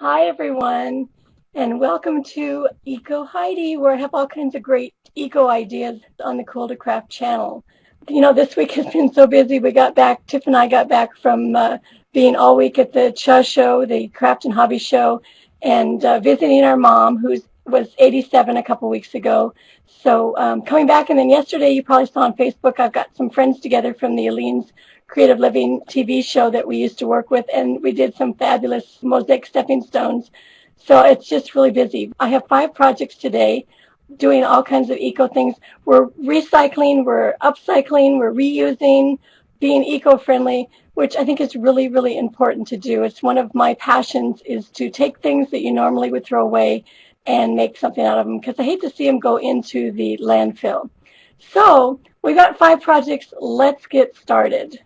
Hi everyone, and welcome to EcoHeidi, where I have all kinds of great eco ideas on the Cool to Craft channel. This week has been so busy. Tiff and I got back from being all week at the CHA show, the Craft and Hobby show, and visiting our mom, who was 87 a couple weeks ago. So coming back, and then yesterday, you probably saw on Facebook, I've got some friends together from the Aline's Creative Living TV show that we used to work with, and we did some fabulous mosaic stepping stones. So it's just really busy. I have 5 projects today doing all kinds of eco things. We're recycling, we're upcycling, we're reusing, being eco-friendly, which I think is really, really important to do. It's one of my passions, is to take things that you normally would throw away and make something out of them, because I hate to see them go into the landfill. So we got 5 projects. Let's get started.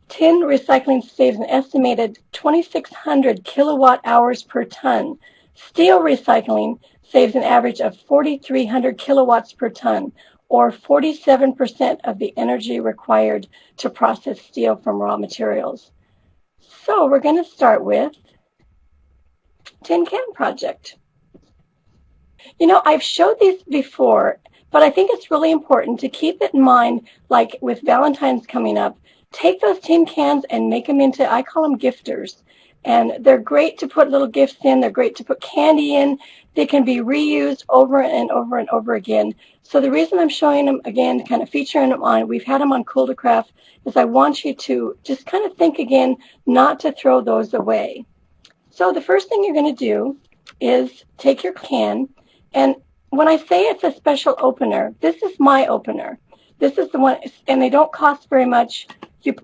Tin recycling saves an estimated 2,600 kilowatt hours per ton. Steel recycling saves an average of 4,300 kilowatts per ton, or 47% of the energy required to process steel from raw materials. So we're going to start with Tin Can Project. I've showed these before, but I think it's really important to keep it in mind, like with Valentine's coming up. Take those tin cans and make them into, I call them gifters. And they're great to put little gifts in. They're great to put candy in. They can be reused over and over and over again. So the reason I'm showing them again, kind of featuring them on, we've had them on Cool to Craft, is I want you to just kind of think again not to throw those away. So the first thing you're going to do is take your can, and when I say it's a special opener, this is my opener. This is the one, and they don't cost very much.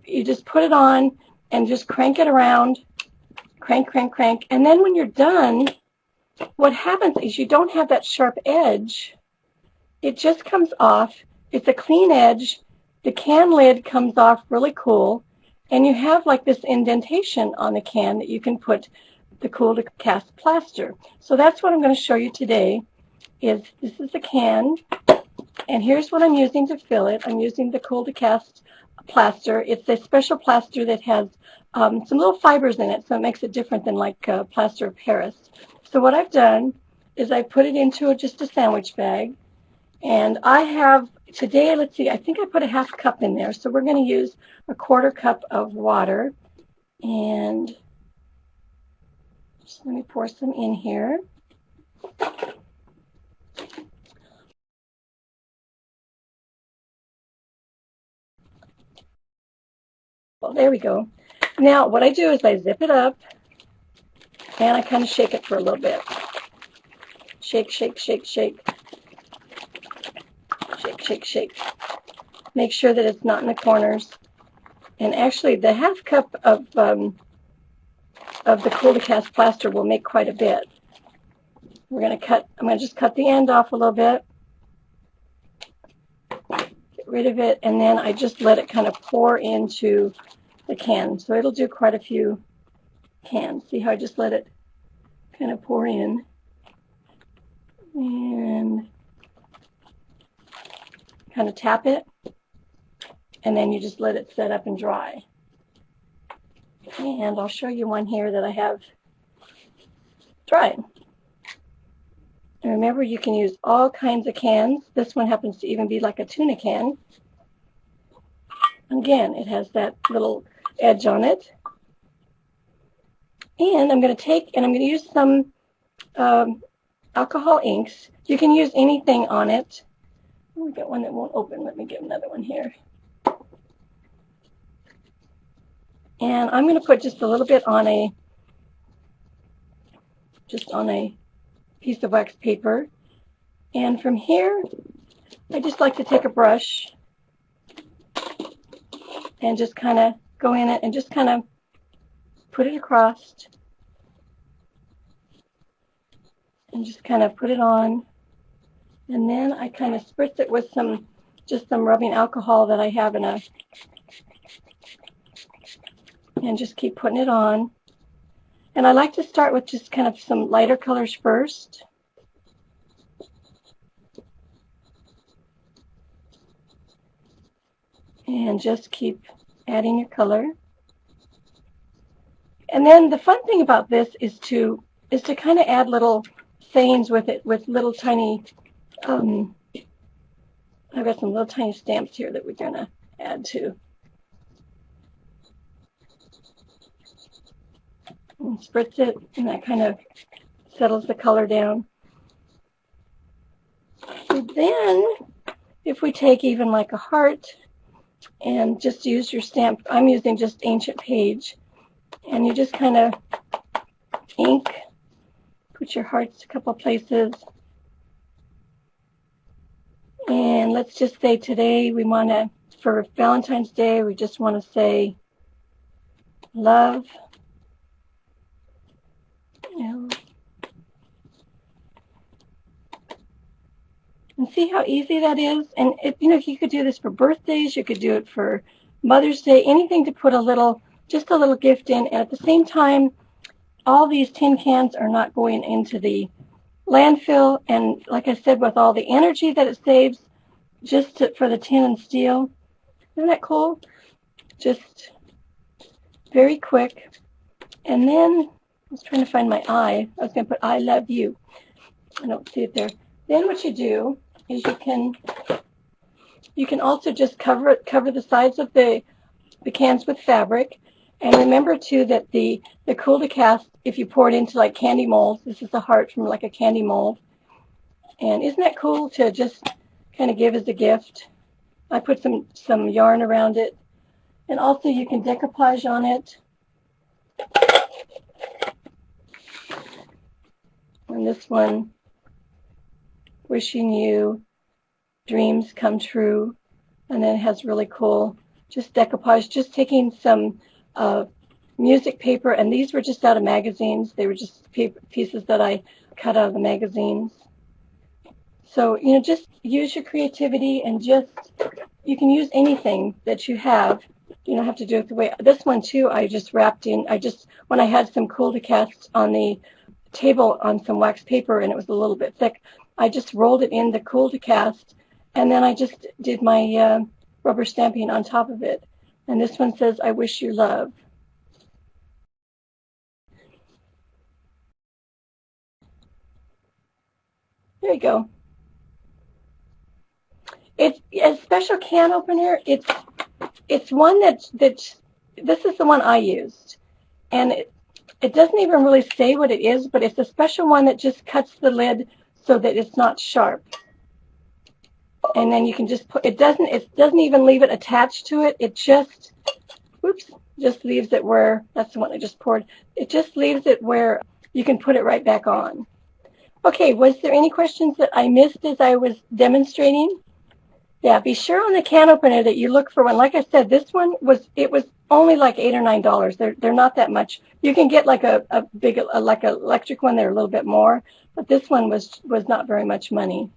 You just put it on and just crank it around, crank, crank, crank. And then when you're done, what happens is you don't have that sharp edge. It just comes off. It's a clean edge. The can lid comes off really cool. And you have like this indentation on the can that you can put the Cool to Cast plaster. So that's what I'm going to show you today. This is the can, and here's what I'm using to fill it. I'm using the Cool to Cast plaster. It's a special plaster that has some little fibers in it, so it makes it different than like plaster of Paris. So what I've done is I put it into just a sandwich bag, and I have today, let's see, I think I put a ½ cup in there, so we're going to use a ¼ cup of water, and just let me pour some in here. Well, there we go. Now, what I do is I zip it up, and I kind of shake it for a little bit. Shake, shake, shake, shake. Shake, shake, shake. Make sure that it's not in the corners. And actually, the ½ cup of the Cool to Cast plaster will make quite a bit. I'm going to just cut the end off a little bit. Get rid of it, and then I just let it kind of pour into the can. So it'll do quite a few cans. See how I just let it kind of pour in, and kind of tap it, and then you just let it set up and dry. And I'll show you one here that I have dried. And remember, you can use all kinds of cans. This one happens to even be like a tuna can. Again, it has that little edge on it. And I'm going to use some alcohol inks. You can use anything on it. Oh, we got one that won't open. Let me get another one here. And I'm going to put just a little bit on a piece of wax paper. And from here, I just like to take a brush and just kind of go in it and just kind of put it across and just kind of put it on. And then I kind of spritz it with just some rubbing alcohol that I have and just keep putting it on. And I like to start with just kind of some lighter colors first. And just keep adding your color. And then the fun thing about this is to kind of add little sayings with it, with little tiny, I've got some little tiny stamps here that we're going to add to. And spritz it, and that kind of settles the color down. So then, if we take even like a heart and just use your stamp, I'm using just Ancient Page, and you just kind of ink, put your hearts a couple places. And let's just say today we want to, for Valentine's Day, we just want to say love. And see how easy that is? And you could do this for birthdays, you could do it for Mother's Day, anything to put just a little gift in. And at the same time, all these tin cans are not going into the landfill. And like I said, with all the energy that it saves just for the tin and steel, isn't that cool? Just very quick. And then, I was trying to find my I. I was going to put I love you. I don't see it there. Then what you do is you can also just cover the sides of the cans with fabric. And remember too that the cool to cast, if you pour it into like candy molds, this is a heart from like a candy mold. And isn't that cool to just kind of give as a gift? I put some yarn around it. And also you can decoupage on it. And this one, wishing you dreams come true. And then it has really cool, just decoupage, just taking some music paper. And these were just out of magazines. They were just pieces that I cut out of the magazines. So, just use your creativity and you can use anything that you have. You don't have to do it the way, this one too, I just wrapped in, when I had some cool to cast on the table on some wax paper and it was a little bit thick, I just rolled it in the cool to cast, and then I just did my rubber stamping on top of it. And this one says, I wish you love. There you go. It's a special can opener. It's one this is the one I used. And it doesn't even really say what it is, but it's a special one that just cuts the lid so that it's not sharp. And then you can just put, it doesn't even leave it attached to it. It just leaves it where, that's the one I just poured. It just leaves it where you can put it right back on. Okay, was there any questions that I missed as I was demonstrating? Yeah, be sure on the can opener that you look for one. Like I said, this one was only like $8 or $9. They're not that much. You can get like a big, like an electric one. They're a little bit more, but this one was not very much money.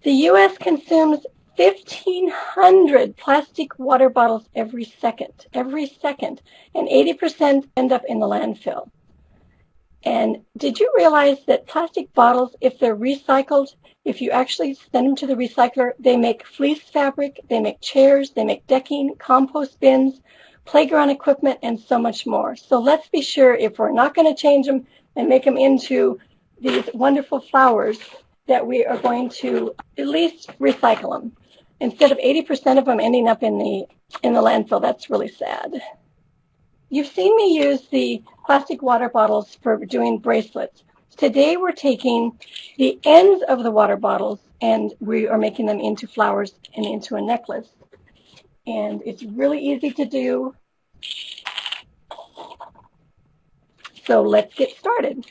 The U.S. consumes 1,500 plastic water bottles every second, and 80% end up in the landfill. And did you realize that plastic bottles, if they're recycled, if you actually send them to the recycler, they make fleece fabric, they make chairs, they make decking, compost bins, playground equipment, and so much more. So let's be sure, if we're not going to change them and make them into these wonderful flowers, that we are going to at least recycle them. Instead of 80% of them ending up in the landfill, that's really sad. You've seen me use the plastic water bottles for doing bracelets. Today we're taking the ends of the water bottles and we are making them into flowers and into a necklace. And it's really easy to do. So let's get started.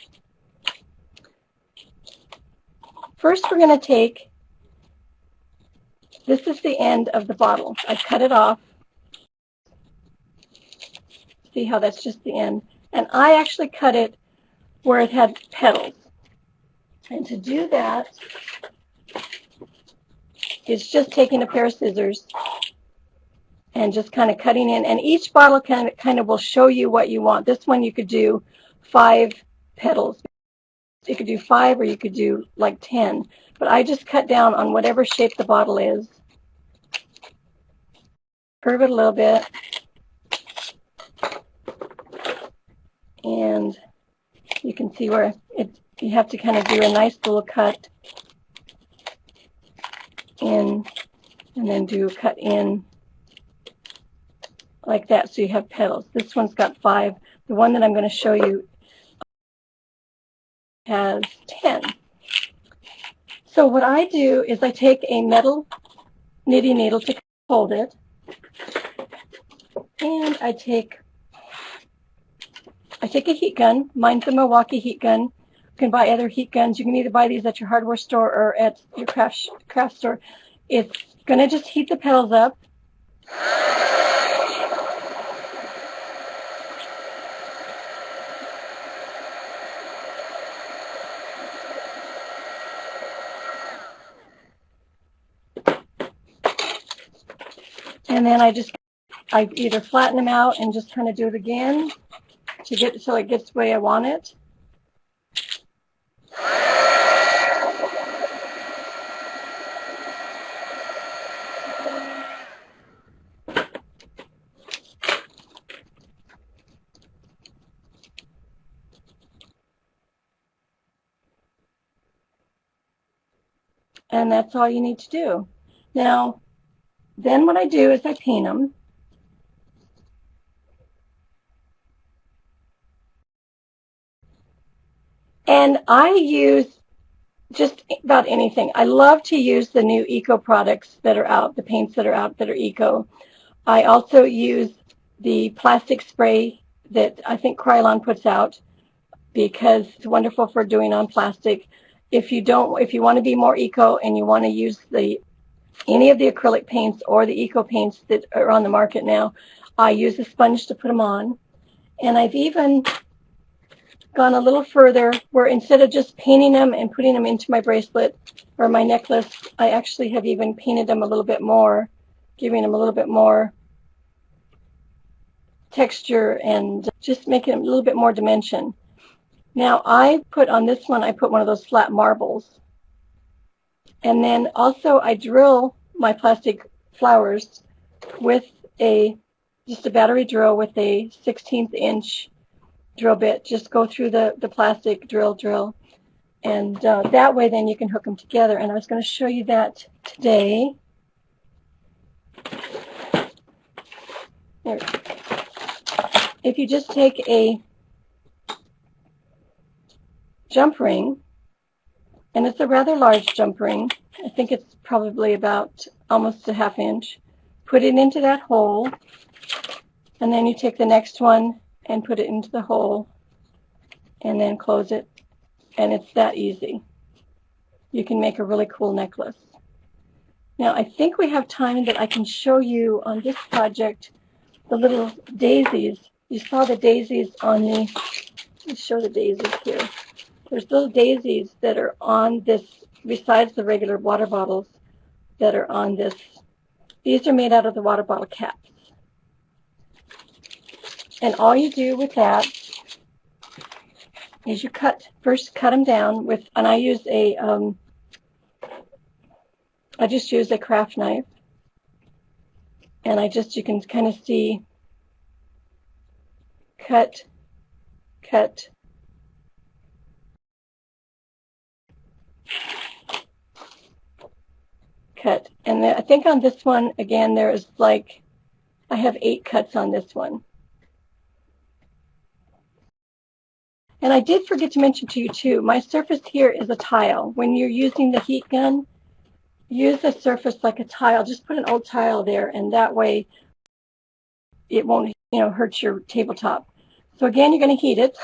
First we're going to take, this is the end of the bottle. I cut it off. See how that's just the end? And I actually cut it where it had petals. And to do that, it's just taking a pair of scissors and just kind of cutting in. And each bottle kind of will show you what you want. This one you could do 5 petals. You could do 5 or you could do like 10. but I just cut down on whatever shape the bottle is. Curve it a little bit. And you can see where you have to kind of do a nice little cut in, and then do a cut in like that, so you have petals. This one's got 5. The one that I'm going to show you has 10. So what I do is I take a metal knitting needle to hold it, and I take a heat gun. Mine's a Milwaukee heat gun. You can buy other heat guns. You can either buy these at your hardware store or at your craft store. It's going to just heat the petals up. And then I either flatten them out and just kind of do it again to get so it gets the way I want it. And that's all you need to do. Now, then what I do is I paint them. And I use just about anything. I love to use the new eco products that are out, the paints that are out that are eco. I also use the plastic spray that I think Krylon puts out because it's wonderful for doing on plastic. If you want to be more eco and you want to use any of the acrylic paints or the eco paints that are on the market now, I use a sponge to put them on. And I've even gone a little further where instead of just painting them and putting them into my bracelet or my necklace, I actually have even painted them a little bit more, giving them a little bit more texture and just making them a little bit more dimension. Now I put on this one, I put one of those flat marbles. And then also I drill my plastic flowers with just a battery drill with a 1/16 inch drill bit. Just go through the plastic drill, and that way then you can hook them together. And I was going to show you that today. There. If you just take a jump ring, and it's a rather large jump ring, I think it's probably about almost a 1/2 inch, put it into that hole, and then you take the next one and put it into the hole and then close it, and it's that easy. You can make a really cool necklace. Now I think we have time that I can show you on this project the little daisies. You saw the daisies on the, let me show the daisies here. There's little daisies that are on this, besides the regular water bottles that are on this. These are made out of the water bottle caps. And all you do with that is you first cut them down with, and I just use a craft knife, and you can kind of see, cut, and I think on this one, again, there is like, I have 8 cuts on this one. And I did forget to mention to you too, my surface here is a tile. When you're using the heat gun, use a surface like a tile. Just put an old tile there, and that way it won't, hurt your tabletop. So again, you're going to heat it.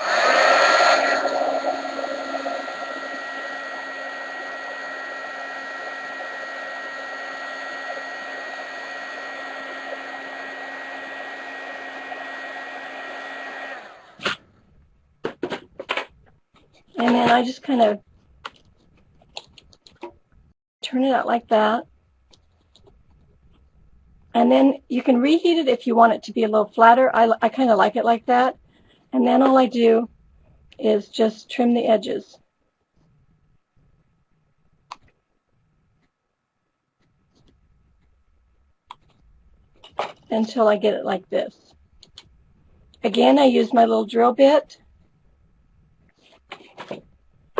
And then I just kind of turn it out like that. And then you can reheat it if you want it to be a little flatter. I kind of like it like that. And then all I do is just trim the edges. until I get it like this. Again, I use my little drill bit,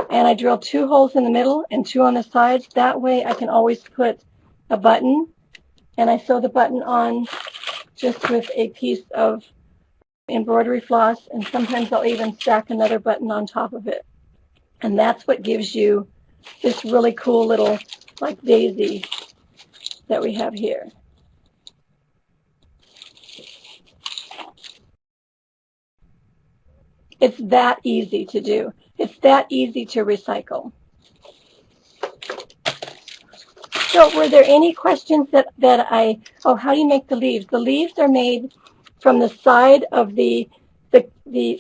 and I drill 2 holes in the middle and 2 on the sides. That way I can always put a button, and I sew the button on just with a piece of embroidery floss, and sometimes I'll even stack another button on top of it. And that's what gives you this really cool little like daisy that we have here. It's that easy to do. It's that easy to recycle. So were there any questions oh, how do you make the leaves? The leaves are made from the side of the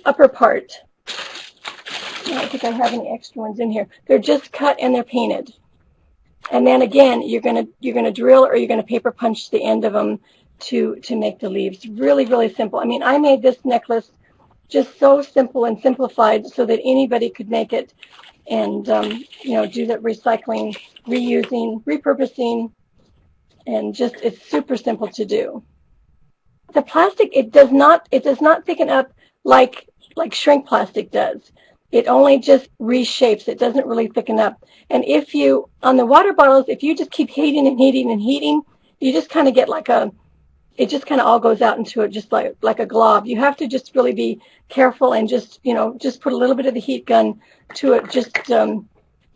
upper part. I don't think I have any extra ones in here. They're just cut and they're painted. And then again, you're gonna drill or you're gonna paper punch the end of them to make the leaves. Really, really simple. I mean, I made this necklace just so simple and simplified so that anybody could make it and you know, do the recycling, reusing, repurposing, and just it's super simple to do. The plastic, it does not thicken up like shrink plastic does. It only just reshapes. It doesn't really thicken up. And if you, on the water bottles, if you just keep heating and heating and heating, you just kind of get like it just kind of all goes out into it just like a glob. You have to just really be careful and just, you know, just put a little bit of the heat gun to it. Just, you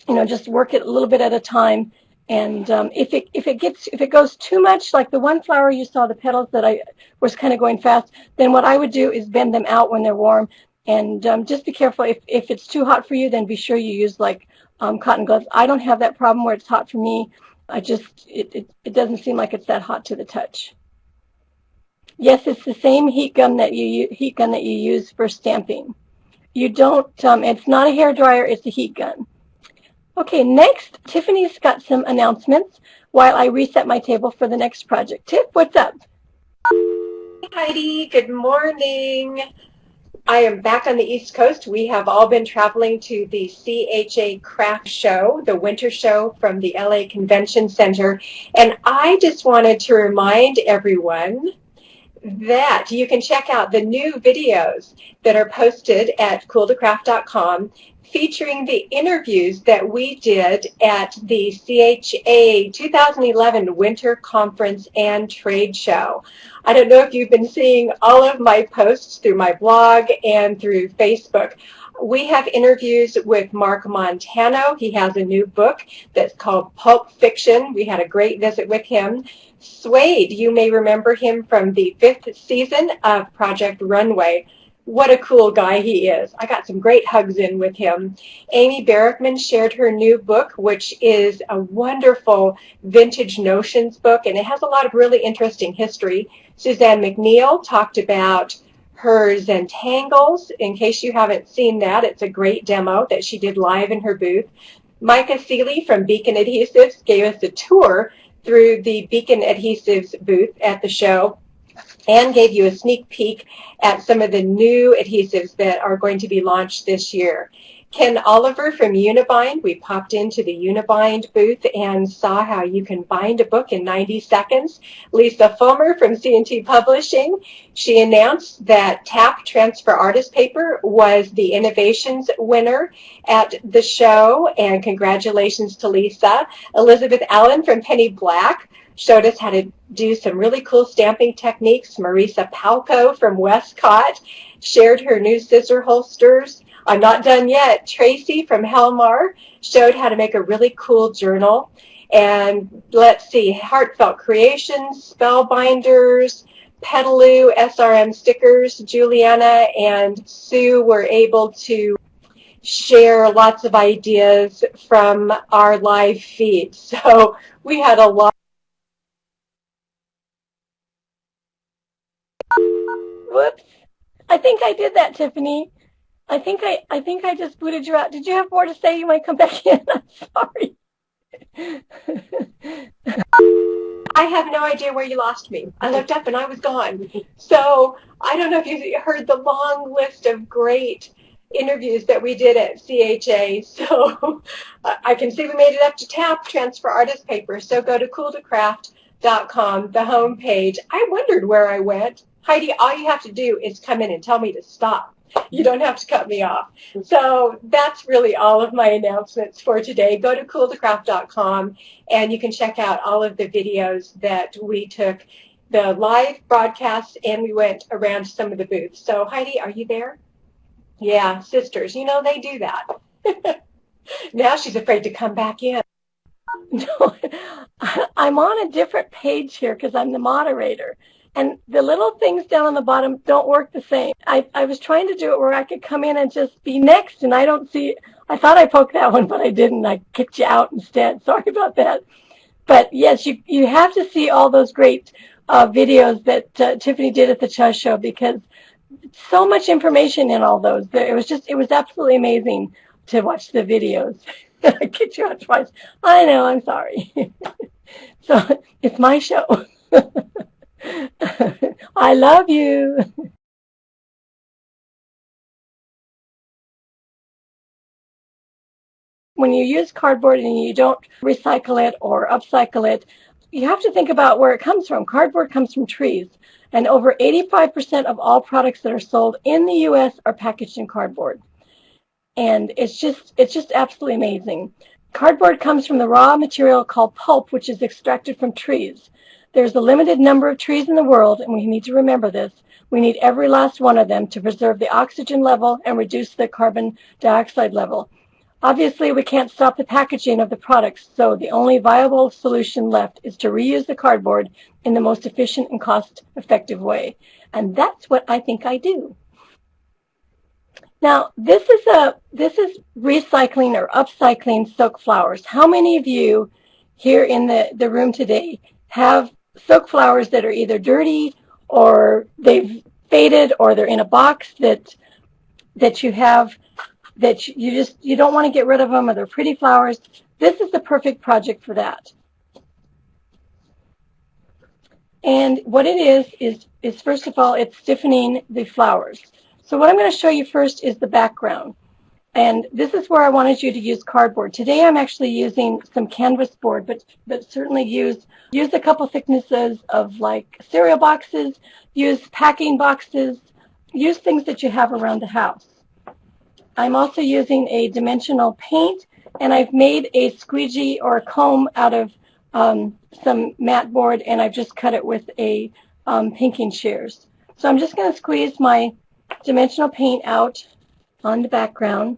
know, just work it a little bit at a time. And if it goes too much, like the one flower you saw, the petals that I was kind of going fast, then what I would do is bend them out when they're warm. And just be careful. If it's too hot for you, then be sure you use like cotton gloves. I don't have that problem where it's hot for me. It doesn't seem like it's that hot to the touch. Yes, it's the same heat gun that you use for stamping. You don't. It's not a hair dryer. It's a heat gun. Okay, next, Tiffany's got some announcements while I reset my table for the next project. Tiff, what's up? Hey Heidi, good morning. I am back on the East Coast. We have all been traveling to the CHA Craft Show, the winter show from the LA Convention Center. And I just wanted to remind everyone that you can check out the new videos that are posted at cool2craft.com featuring the interviews that we did at the CHA 2011 Winter Conference and Trade Show. I don't know if you've been seeing all of my posts through my blog and through Facebook. We have interviews with Mark Montano. He has a new book that's called Pulp Fiction. We had a great visit with him. Suede, you may remember him from the 5th season of Project Runway. What a cool guy he is. I got some great hugs in with him. Amy Barrickman shared her new book, which is a wonderful vintage notions book, and it has a lot of really interesting history. Suzanne McNeil talked about her Zentangles. In case you haven't seen that, it's a great demo that she did live in her booth. Micah Seeley from Beacon Adhesives gave us a tour through the Beacon Adhesives booth at the show and gave you a sneak peek at some of the new adhesives that are going to be launched this year. Ken Oliver from Unibind, we popped into the Unibind booth and saw how you can bind a book in 90 seconds. Lisa Fulmer from C&T Publishing, she announced that TAP Transfer Artist Paper was the Innovations winner at the show, and congratulations to Lisa. Elizabeth Allen from Penny Black showed us how to do some really cool stamping techniques. Marisa Palco from Westcott shared her new scissor holsters. I'm not done yet. Tracy from Helmar showed how to make a really cool journal. And let's see, Heartfelt Creations, Spellbinders, Petaloo, SRM stickers. Juliana and Sue were able to share lots of ideas from our live feed. So we had a lot. Whoops. I think I did that, Tiffany. I think I just booted you out. Did you have more to say? You might come back in. I'm sorry. I have no idea where you lost me. I looked up and I was gone. So I don't know if you heard the long list of great interviews that we did at CHA. So I can see we made it up to TAP Transfer Artist Paper. So go to EcoHeidi.com, the home page. I wondered where I went. Heidi, all you have to do is come in and tell me to stop. You don't have to cut me off. So that's really all of my announcements for today. Go to cool2craft.com and you can check out all of the videos that we took, the live broadcast, and we went around some of the booths. So Heidi, are you there? Yeah, sisters, you know, they do that. Now she's afraid to come back in. No, I'm on a different page here because I'm the moderator. And the little things down on the bottom don't work the same. I was trying to do it where I could come in and just be next, and I don't see, I thought I poked that one, but I didn't. I kicked you out instead. Sorry about that. But yes, you have to see all those great videos that Tiffany did at the Chuz Show, because so much information in all those. It was absolutely amazing to watch the videos. I kicked you out twice. I know, I'm sorry. So it's my show. I love you. When you use cardboard and you don't recycle it or upcycle it, you have to think about where it comes from. Cardboard comes from trees, and over 85% of all products that are sold in the U.S. are packaged in cardboard. And it's just absolutely amazing. Cardboard comes from the raw material called pulp, which is extracted from trees. There's a limited number of trees in the world, and we need to remember this. We need every last one of them to preserve the oxygen level and reduce the carbon dioxide level. Obviously, we can't stop the packaging of the products, so the only viable solution left is to reuse the cardboard in the most efficient and cost-effective way. And that's what I think I do. Now, this is recycling or upcycling silk flowers. How many of you here in the room today have silk flowers that are either dirty or they've faded or they're in a box that you have, that you don't want to get rid of them, or they're pretty flowers? This is the perfect project for that. And what it is first of all, it's stiffening the flowers. So what I'm going to show you first is the background. And this is where I wanted you to use cardboard. Today I'm actually using some canvas board, but certainly use a couple thicknesses of like cereal boxes, use packing boxes, use things that you have around the house. I'm also using a dimensional paint, and I've made a squeegee or a comb out of some mat board, and I've just cut it with a pinking shears. So I'm just going to squeeze my dimensional paint out on the background.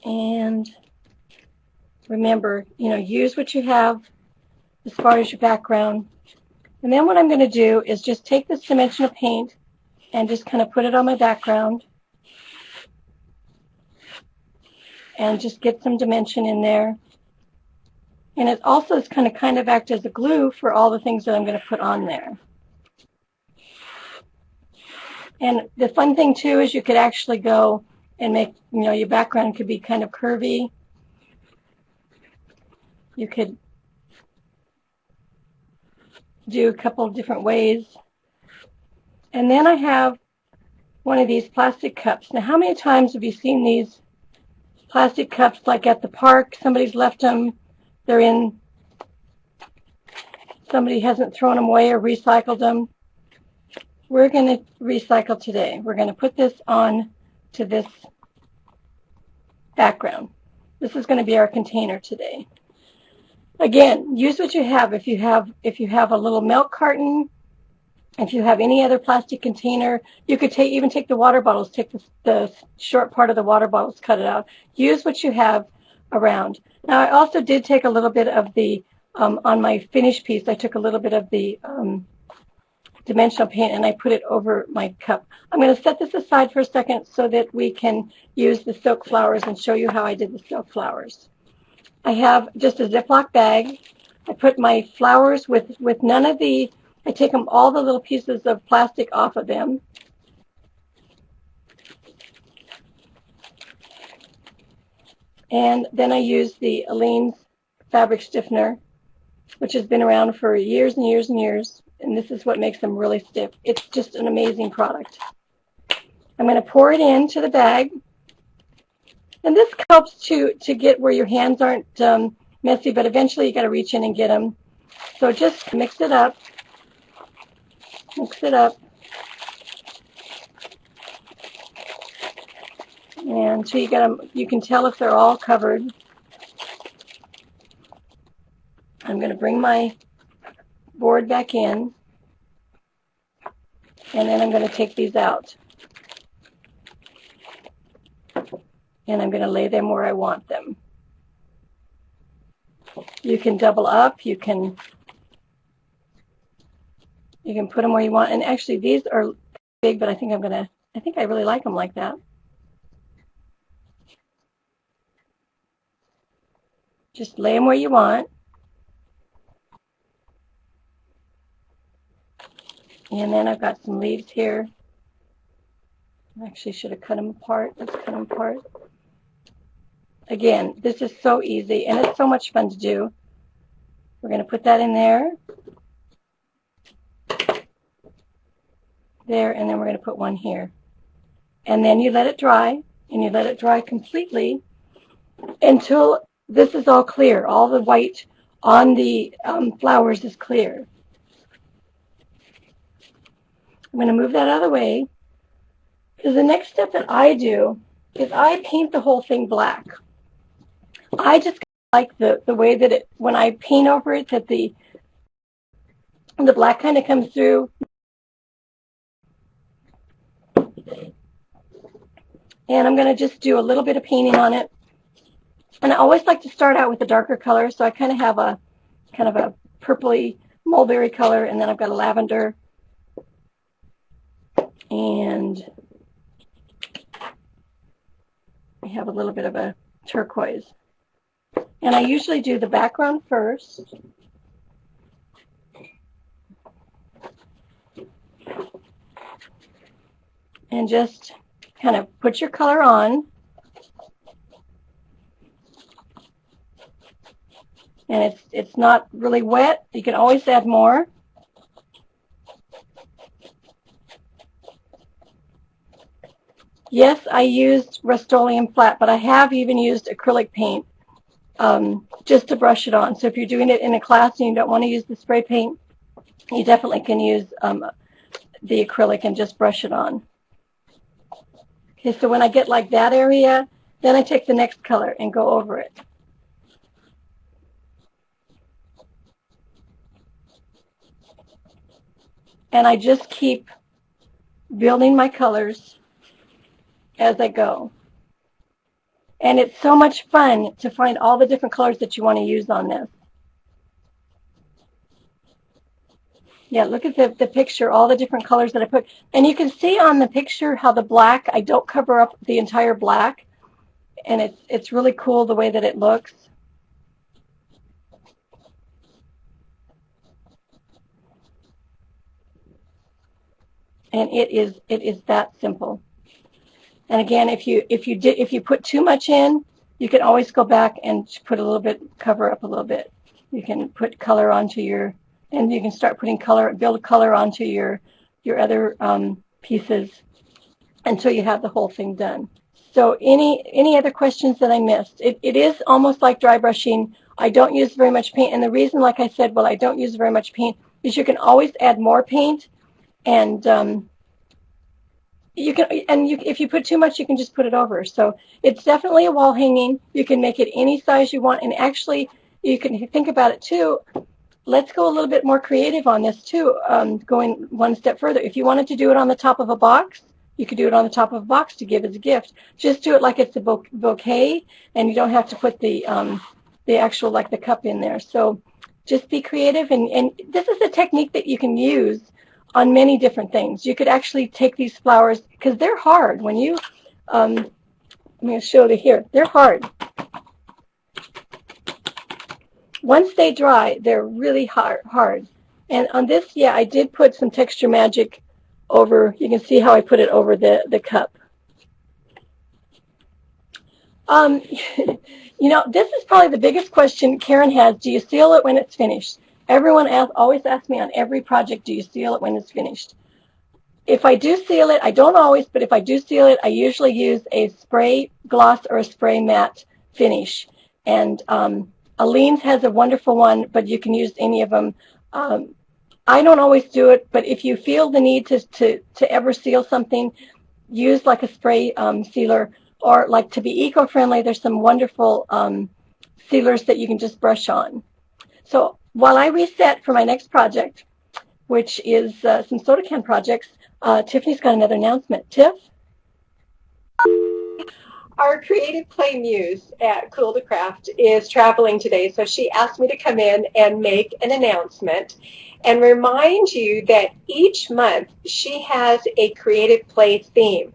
And remember, use what you have as far as your background. And then what I'm going to do is just take this dimensional paint and just kind of put it on my background and just get some dimension in there. And it also is going to kind of act as a glue for all the things that I'm going to put on there. And the fun thing too is you could actually go and make, your background could be kind of curvy. You could do a couple of different ways. And then I have one of these plastic cups. Now, how many times have you seen these plastic cups like at the park? Somebody's left them. They're in, somebody hasn't thrown them away or recycled them. We're going to recycle today. We're going to put this on to this background. This is going to be our container today. Again, use what you have. If you have a little milk carton, if you have any other plastic container, you could even take the water bottles, take the short part of the water bottles, cut it out. Use what you have around. Now, I also did take a little bit of the, on my finished piece, I took a little bit of the dimensional paint and I put it over my cup. I'm going to set this aside for a second so that we can use the silk flowers and show you how I did the silk flowers. I have just a Ziploc bag. I put my flowers with none of the, I take them all the little pieces of plastic off of them. And then I use the Aleene's fabric stiffener, which has been around for years and years and years. And this is what makes them really stiff. It's just an amazing product. I'm going to pour it into the bag. And this helps to get where your hands aren't messy, but eventually you got to reach in and get them. So just mix it up. Mix it up. And so you can tell if they're all covered. I'm going to bring my board back in, and then I'm going to take these out. And I'm going to lay them where I want them. You can double up, you can put them where you want. And actually these are big, but I think I really like them like that. Just lay them where you want. And then I've got some leaves here. I actually should have cut them apart. Let's cut them apart. Again, this is so easy, and it's so much fun to do. We're going to put that in there. There, and then we're going to put one here. And then you let it dry, and you let it dry completely until this is all clear. All the white on the flowers is clear. I'm going to move that out of the way, because the next step that I do is I paint the whole thing black. I just like the way that when I paint over it, that the black kind of comes through. And I'm going to just do a little bit of painting on it. And I always like to start out with a darker color, so I kind of have a purpley mulberry color, and then I've got a lavender. And I have a little bit of a turquoise. And I usually do the background first. And just kind of put your color on. And it's not really wet. You can always add more. Yes, I used Rust-Oleum flat, but I have even used acrylic paint just to brush it on. So if you're doing it in a class and you don't want to use the spray paint, you definitely can use the acrylic and just brush it on. Okay, so when I get like that area, then I take the next color and go over it. And I just keep building my colors as I go. And it's so much fun to find all the different colors that you want to use on this. Yeah, look at the picture, all the different colors that I put. And you can see on the picture how the black, I don't cover up the entire black. And it's really cool the way that it looks. And it is that simple. And again, if you put too much in, you can always go back and put a little bit, cover up a little bit. You can put color onto your, and you can start putting color, build color onto your other pieces until you have the whole thing done. So any other questions that I missed? It is almost like dry brushing. I don't use very much paint, and the reason, like I said, well, I don't use very much paint is you can always add more paint, and if you put too much, you can just put it over. So it's definitely a wall hanging. You can make it any size you want, and actually you can think about it too. Let's go a little bit more creative on this too, going one step further. If you wanted to do it on the top of a box, you could do it on the top of a box to give as a gift. Just do it like it's a bouquet, and you don't have to put the actual, like the cup in there. So just be creative, and this is a technique that you can use on many different things. You could actually take these flowers, because they're hard. When you, I'm going to show you here, they're hard. Once they dry, they're really hard. And on this, yeah, I did put some Texture Magic over, you can see how I put it over the cup. You know, this is probably the biggest question Karen has. Do you seal it when it's finished? Everyone always asks me on every project, do you seal it when it's finished? if I do seal it, I don't always, but if I do seal it, I usually use a spray gloss or a spray matte finish. And Aleene's has a wonderful one, but you can use any of them. I don't always do it, but if you feel the need to ever seal something, use like a spray sealer, or like to be eco-friendly, there's some wonderful sealers that you can just brush on. So while I reset for my next project, which is some soda can projects, Tiffany's got another announcement. Tiff? Our creative play muse at Cool to Craft is traveling today, so she asked me to come in and make an announcement and remind you that each month she has a creative play theme.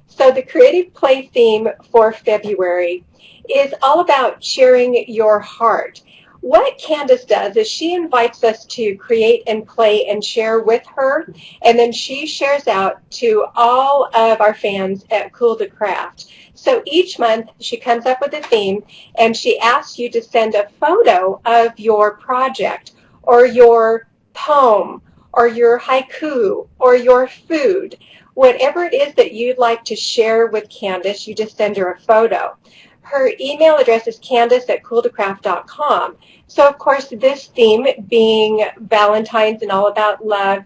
So the creative play theme for February is all about sharing your heart. What Candace does is she invites us to create and play and share with her, and then she shares out to all of our fans at Cool to Craft. So each month she comes up with a theme, and she asks you to send a photo of your project or your poem or your haiku or your food. Whatever it is that you'd like to share with Candace, you just send her a photo. Her email address is candace@cooltocraft.com. So, of course, this theme being Valentine's and all about love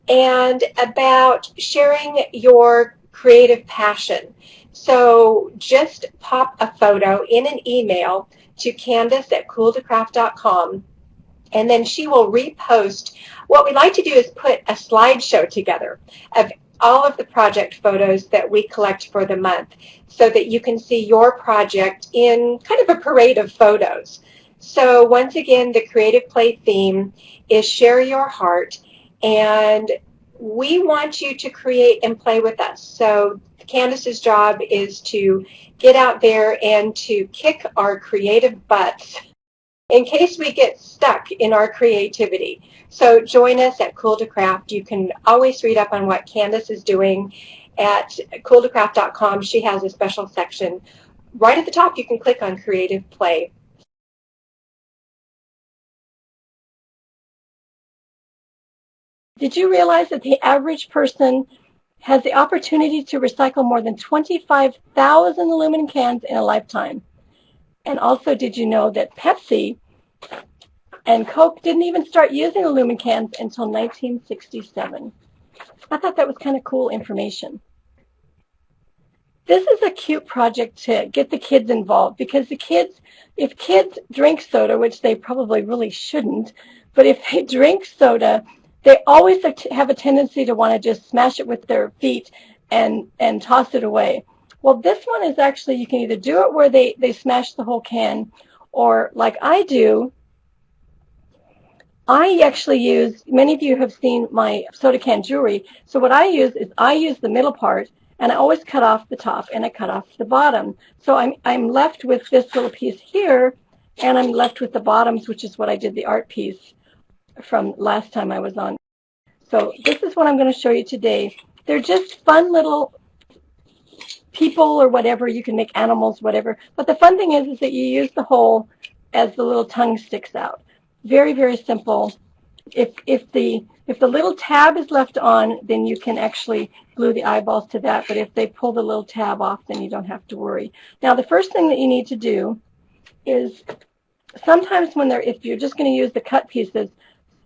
and about sharing your creative passion. So just pop a photo in an email to candace@cooltocraft.com, and then she will repost. What we like to do is put a slideshow together of all of the project photos that we collect for the month so that you can see your project in kind of a parade of photos. So once again, the creative play theme is share your heart, and we want you to create and play with us. So Candace's job is to get out there and to kick our creative butts in case we get stuck in our creativity. So join us at Cool to Craft. You can always read up on what Candace is doing at cooltocraft.com. She has a special section. Right at the top, you can click on Creative Play. Did you realize that the average person has the opportunity to recycle more than 25,000 aluminum cans in a lifetime? And also, did you know that Pepsi and Coke didn't even start using aluminum cans until 1967? I thought that was kind of cool information. This is a cute project to get the kids involved, because the kids, if kids drink soda, which they probably really shouldn't, but if they drink soda, they always have a tendency to want to just smash it with their feet and toss it away. Well, this one is actually, you can either do it where they smash the whole can, or like I do, I actually use, many of you have seen my soda can jewelry, so what I use is I use the middle part, and I always cut off the top and I cut off the bottom. So I'm left with this little piece here, and I'm left with the bottoms, which is what I did the art piece from last time I was on. So this is what I'm going to show you today. They're just fun little people or whatever. You can make animals, whatever. But the fun thing is that you use the hole as the little tongue sticks out. Very, very simple. If the little tab is left on, then you can actually glue the eyeballs to that. But if they pull the little tab off, then you don't have to worry. Now, the first thing that you need to do is sometimes if you're just going to use the cut pieces,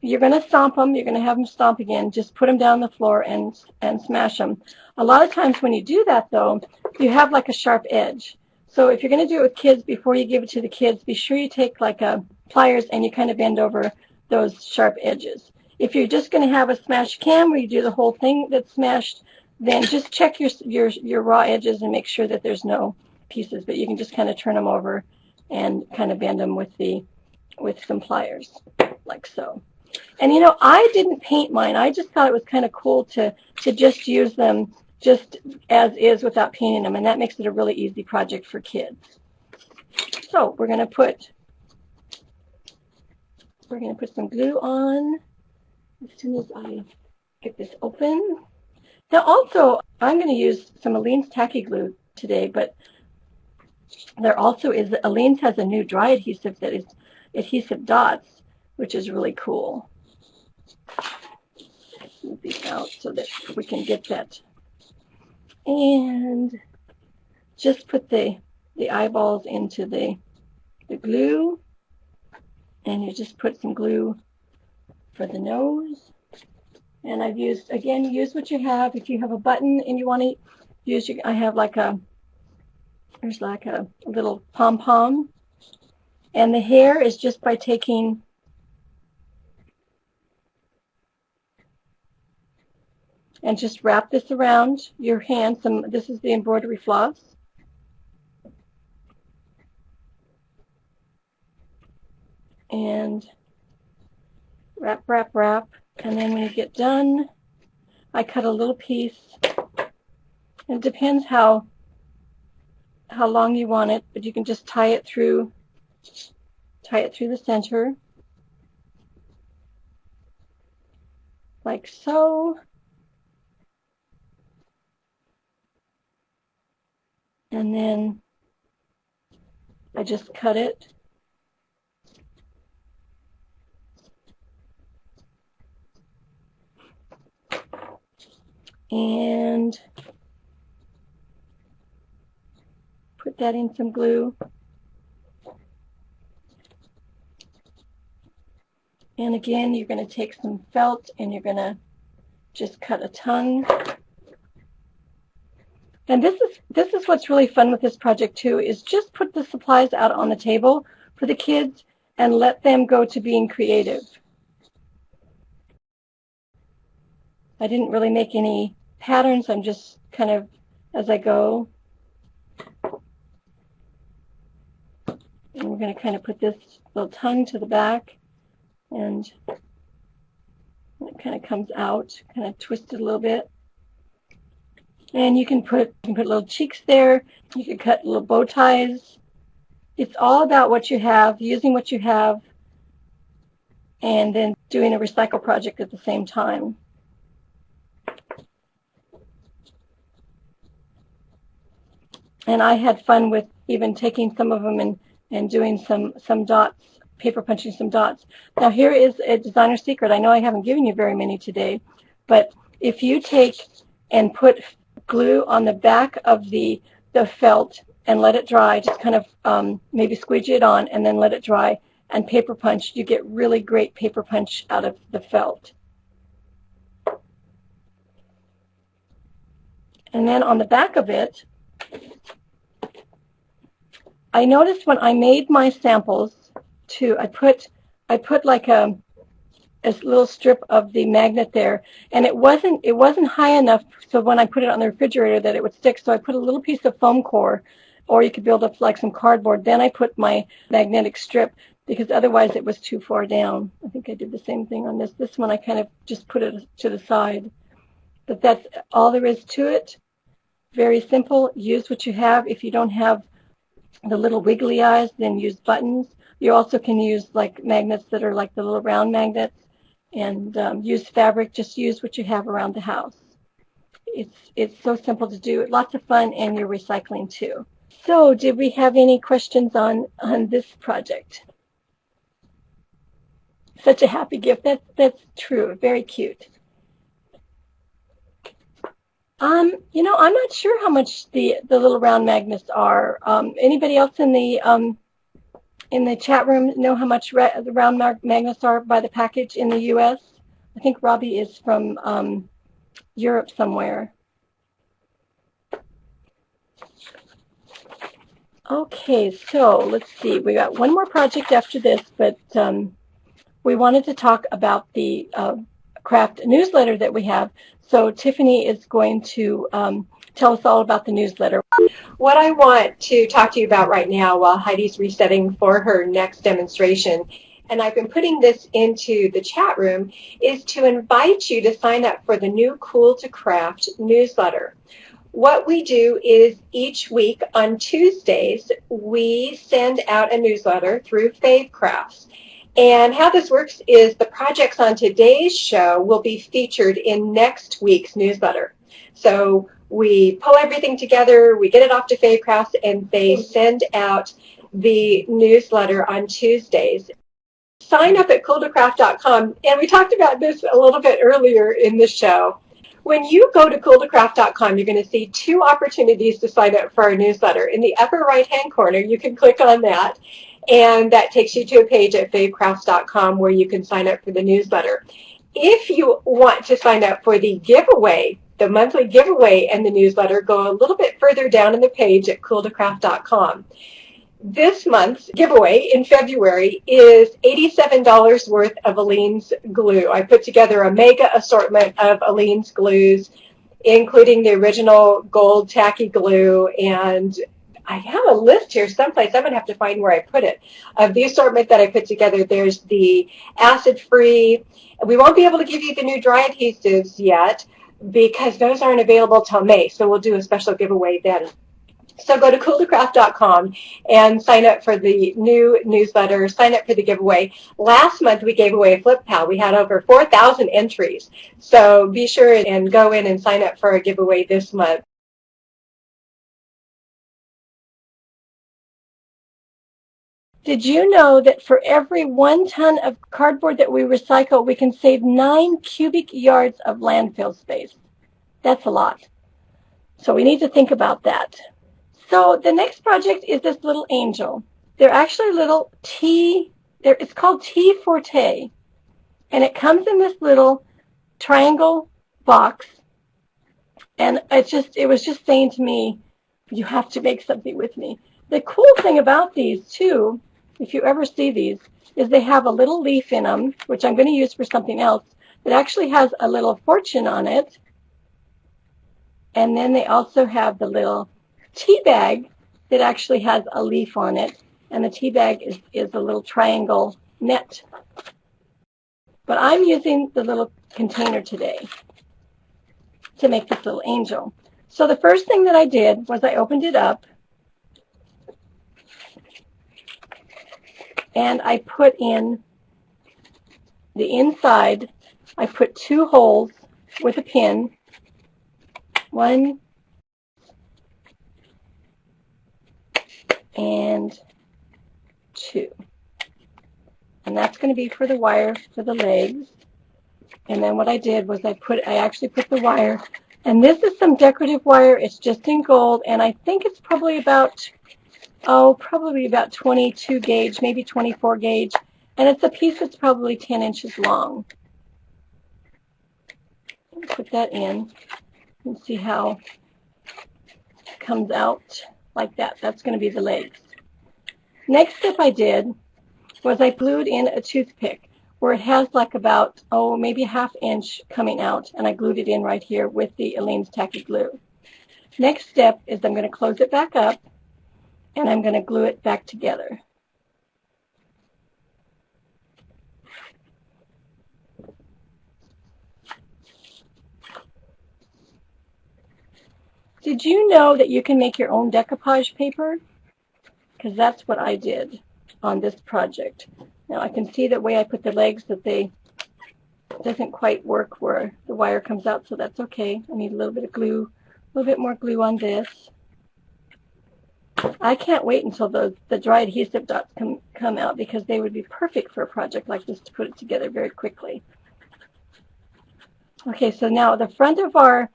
you're going to stomp them. You're going to have them stomp again. Just put them down on the floor and smash them. A lot of times when you do that, though, you have like a sharp edge. So if you're going to do it with kids, before you give it to the kids, be sure you take like a pliers and you kind of bend over those sharp edges. If you're just going to have a smashed can where you do the whole thing that's smashed, then just check your raw edges and make sure that there's no pieces. But you can just kind of turn them over and kind of bend them with some pliers, like so. And you know, I didn't paint mine. I just thought it was kind of cool to just use them just as is without painting them, and that makes it a really easy project for kids. So we're going to put some glue on as soon as I get this open. Now also, I'm going to use some Aleene's tacky glue today, but there also is, Aleene's has a new dry adhesive that is adhesive dots, which is really cool. move these out so that we can get that. And just put the eyeballs into the glue, and you just put some glue for the nose. And I've used, again, use what you have. If you have a button and you want to use, I have like there's like a little pom-pom. And the hair is just by taking and just wrap this around your hand. This is the embroidery floss. And wrap, wrap, wrap. And then when you get done, I cut a little piece. It depends how long you want it, but you can just tie it through the center, like so. And then I just cut it. And put that in some glue. And again, you're going to take some felt and you're going to just cut a tongue. And this is what's really fun with this project too, is just put the supplies out on the table for the kids and let them go to being creative. I didn't really make any patterns. I'm just kind of, as I go. And we're going to kind of put this little tongue to the back, and it kind of comes out, kind of twist it a little bit. And you can put little cheeks there. You can cut little bow ties. It's all about what you have, using what you have, and then doing a recycle project at the same time. And I had fun with even taking some of them and doing some dots, paper punching some dots. Now here is a designer secret. I know I haven't given you very many today, but if you take and put glue on the back of the felt and let it dry, just kind of maybe squeegee it on and then let it dry, and paper punch, you get really great paper punch out of the felt. And then on the back of it, I noticed when I made my samples too, I put like a little strip of the magnet there, and it wasn't high enough so when I put it on the refrigerator that it would stick, so I put a little piece of foam core, or you could build up like some cardboard. Then I put my magnetic strip, because otherwise it was too far down. I think I did the same thing on this. This one I kind of just put it to the side. But that's all there is to it. Very simple. Use what you have. If you don't have the little wiggly eyes, then use buttons. You also can use like magnets that are like the little round magnets, and use fabric. Just use what you have around the house. It's so simple to do. Lots of fun, and you're recycling too. So did we have any questions on this project? Such a happy gift. That's true. Very cute. You know, I'm not sure how much the little round magnets are. Anybody else in the chat room know how much the round magnets are by the package in the U.S.? I think Robbie is from Europe somewhere. Okay, so let's see. We got one more project after this, but we wanted to talk about the craft newsletter that we have. So Tiffany is going to tell us all about the newsletter. What I want to talk to you about right now while Heidi's resetting for her next demonstration, and I've been putting this into the chat room, is to invite you to sign up for the new Cool to Craft newsletter. What we do is each week on Tuesdays, we send out a newsletter through Fave Crafts. And how this works is the projects on today's show will be featured in next week's newsletter. So we pull everything together, we get it off to Fave Crafts, and they send out the newsletter on Tuesdays. sign up at cooltocraft.com. And we talked about this a little bit earlier in the show. When you go to cooltocraft.com, you're going to see two opportunities to sign up for our newsletter. In the upper right-hand corner, you can click on that, and that takes you to a page at favecrafts.com where you can sign up for the newsletter. If you want to sign up for the giveaway, the monthly giveaway and the newsletter, go a little bit further down in the page at cooltocraft.com. This month's giveaway in February is $87 worth of Aleene's glue. I put together a mega assortment of Aleene's glues, including the original gold tacky glue, and I have a list here someplace. I'm going to have to find where I put it. Of the assortment that I put together, there's the acid-free. We won't be able to give you the new dry adhesives yet because those aren't available till May, so we'll do a special giveaway then. So go to cooltocraft.com and sign up for the new newsletter, sign up for the giveaway. Last month we gave away a Flip Pal. We had over 4,000 entries. So be sure and go in and sign up for a giveaway this month. Did you know that for every 1 ton of cardboard that we recycle, we can save 9 cubic yards of landfill space? That's a lot. So we need to think about that. So the next project is this little angel. They're actually little tea, it's called Tea Forte, and it comes in this little triangle box, and it was just saying to me, you have to make something with me. The cool thing about these too, if you ever see these, is they have a little leaf in them, which I'm going to use for something else, that actually has a little fortune on it, and then they also have the little tea bag that actually has a leaf on it, and the tea bag is a little triangle net. But I'm using the little container today to make this little angel. So the first thing that I did was I opened it up and I put in the inside, I put 2 holes with a pin, 1 and 2. And that's going to be for the wire for the legs. And then what I did was I actually put the wire, and this is some decorative wire. It's just in gold, and I think it's probably about 22 gauge, maybe 24 gauge. And it's a piece that's probably 10 inches long. Put that in and see how it comes out like that. That's going to be the legs. Next step I did was I glued in a toothpick where it has like about, maybe a ½ inch coming out, and I glued it in right here with the Aleene's tacky glue. Next step is I'm going to close it back up and I'm going to glue it back together. Did you know that you can make your own decoupage paper? Because that's what I did on this project. Now I can see the way I put the legs that it doesn't quite work where the wire comes out, so that's okay. I need a little bit of glue, a little bit more glue on this. I can't wait until the dry adhesive dots come out, because they would be perfect for a project like this to put it together very quickly. Okay, so now the front of our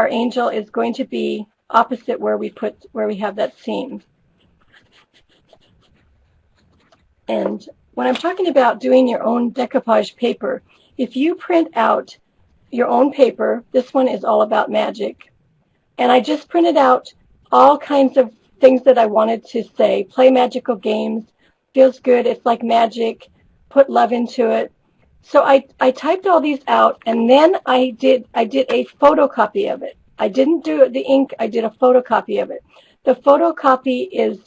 angel is going to be opposite where we have that seam. And when I'm talking about doing your own decoupage paper, if you print out your own paper, this one is all about magic. And I just printed out all kinds of things that I wanted to say. Play magical games, feels good, it's like magic, put love into it. So I typed all these out, and then I did a photocopy of it. I didn't do the ink, I did a photocopy of it. The photocopy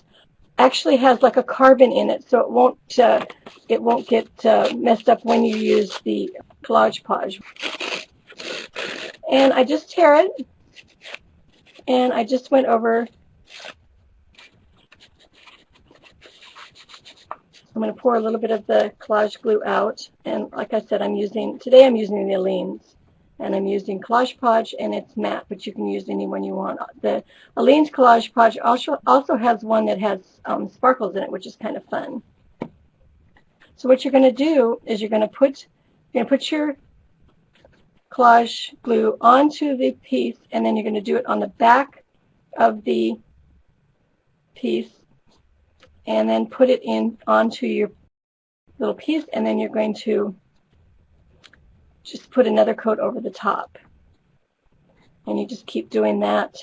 actually has like a carbon in it, so it won't get messed up when you use the Collage Podge. And I just tear it, and I just went over. I'm going to pour a little bit of the collage glue out, and like I said, today I'm using the Aleene's, and I'm using Collage Podge, and it's matte, but you can use any one you want. The Aleene's Collage Podge also has one that has sparkles in it, which is kind of fun. So what you're going to do is you're going to put your collage glue onto the piece, and then you're going to do it on the back of the piece, and then put it in onto your little piece, and then you're going to just put another coat over the top. And you just keep doing that.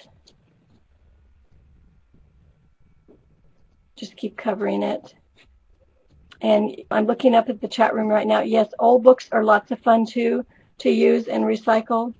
Just keep covering it. And I'm looking up at the chat room right now. Yes, old books are lots of fun too to use and recycle.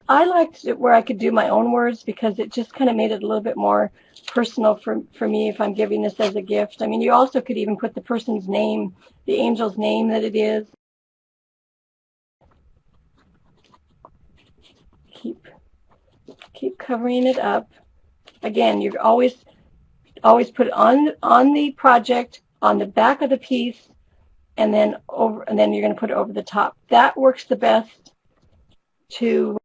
I liked it where I could do my own words because it just kind of made it a little bit more personal for me if I'm giving this as a gift. I mean, you also could even put the person's name, the angel's name that it is. Keep covering it up. Again, you're always put it on the project, on the back of the piece, and then you're going to put it over the top. That works the best to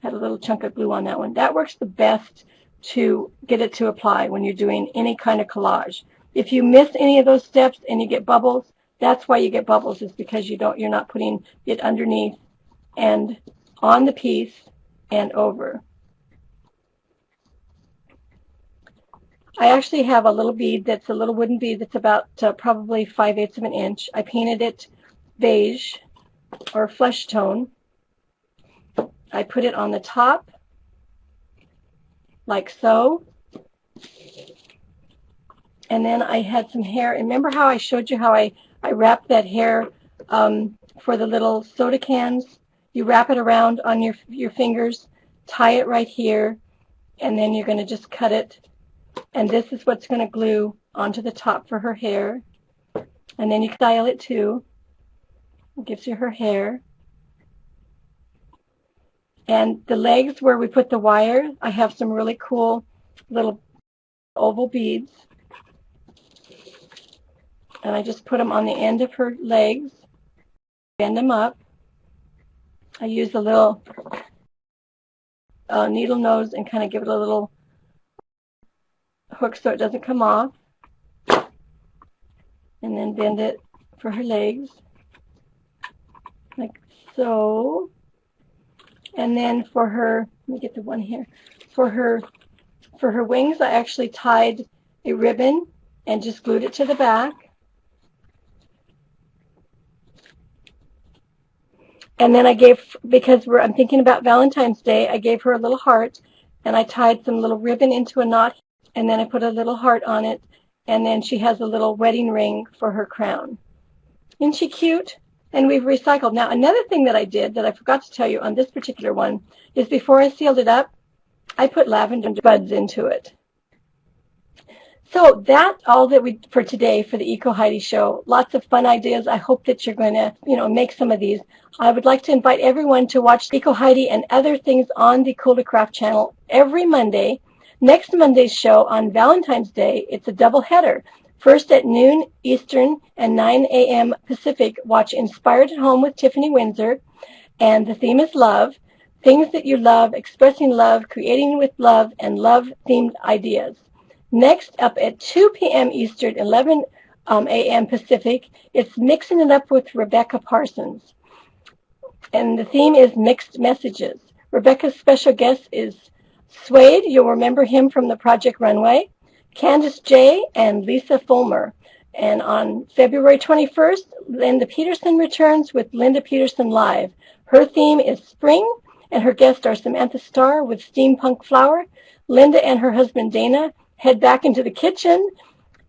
had a little chunk of glue on that one. That works the best to get it to apply when you're doing any kind of collage. If you miss any of those steps and you get bubbles, that's why you get bubbles, is because you're not putting it underneath and on the piece and over. I actually have a little bead that's a little wooden bead that's about probably 5/8 of an inch. I painted it beige or flesh tone. I put it on the top like so. And then I had some hair. Remember how I showed you how I wrapped that hair for the little soda cans? You wrap it around on your fingers, tie it right here, and then you're going to just cut it. And this is what's going to glue onto the top for her hair. And then you can style it too. It gives you her hair. And the legs where we put the wire, I have some really cool little oval beads. And I just put them on the end of her legs, bend them up. I use a little needle nose and kind of give it a little hook so it doesn't come off. And then bend it for her legs, like so. And then for her, let me get the one here. For her wings, I actually tied a ribbon and just glued it to the back. And then I gave, because I'm thinking about Valentine's Day, I gave her a little heart, and I tied some little ribbon into a knot, and then I put a little heart on it, and then she has a little wedding ring for her crown. Isn't she cute? And we've recycled. Now, another thing that I did that I forgot to tell you on this particular one is before I sealed it up, I put lavender buds into it. So that's all that we for today for the EcoHeidi show. Lots of fun ideas. I hope that you're going to, make some of these. I would like to invite everyone to watch EcoHeidi and other things on the Cool to Craft channel every Monday. Next Monday's show on Valentine's Day, it's a double header. First at noon Eastern and 9 a.m. Pacific, watch Inspired at Home with Tiffany Windsor. And the theme is love. Things that you love, expressing love, creating with love, and love-themed ideas. Next up at 2 p.m. Eastern, 11 a.m. Pacific, it's Mixing It Up with Rebecca Parsons. And the theme is Mixed Messages. Rebecca's special guest is Suede. You'll remember him from the Project Runway. Candace J. and Lisa Fulmer. And on February 21st, Linda Peterson returns with Linda Peterson Live. Her theme is spring, and her guests are Samantha Starr with Steampunk Flower. Linda and her husband Dana head back into the kitchen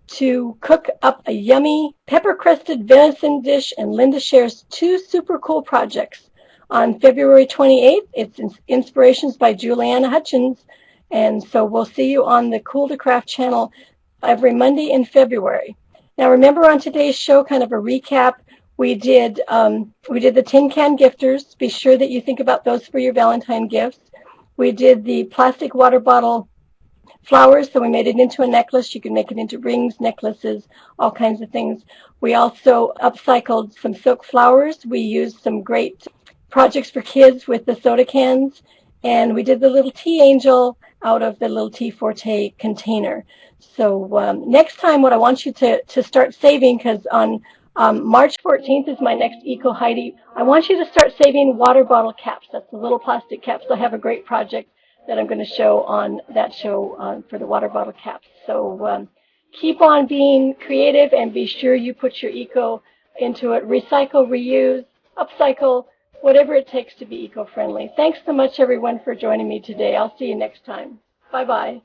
to cook up a yummy pepper-crusted venison dish, and Linda shares 2 super cool projects. On February 28th, it's Inspirations by Juliana Hutchins. And so we'll see you on the Cool to Craft channel every Monday in February. Now remember, on today's show, kind of a recap, we did the tin can gifters. Be sure that you think about those for your Valentine gifts. We did the plastic water bottle flowers, so we made it into a necklace. You can make it into rings, necklaces, all kinds of things. We also upcycled some silk flowers. We used some great projects for kids with the soda cans, and we did the little tea angel out of the little tea forte container. So next time, what I want you to start saving, because on March 14th is my next EcoHeidi. I want you to start saving water bottle caps. That's the little plastic caps. I have a great project that I'm going to show on that show for the water bottle caps. So keep on being creative and be sure you put your eco into it. Recycle, reuse, upcycle, whatever it takes to be eco-friendly. Thanks so much, everyone, for joining me today. I'll see you next time. Bye-bye.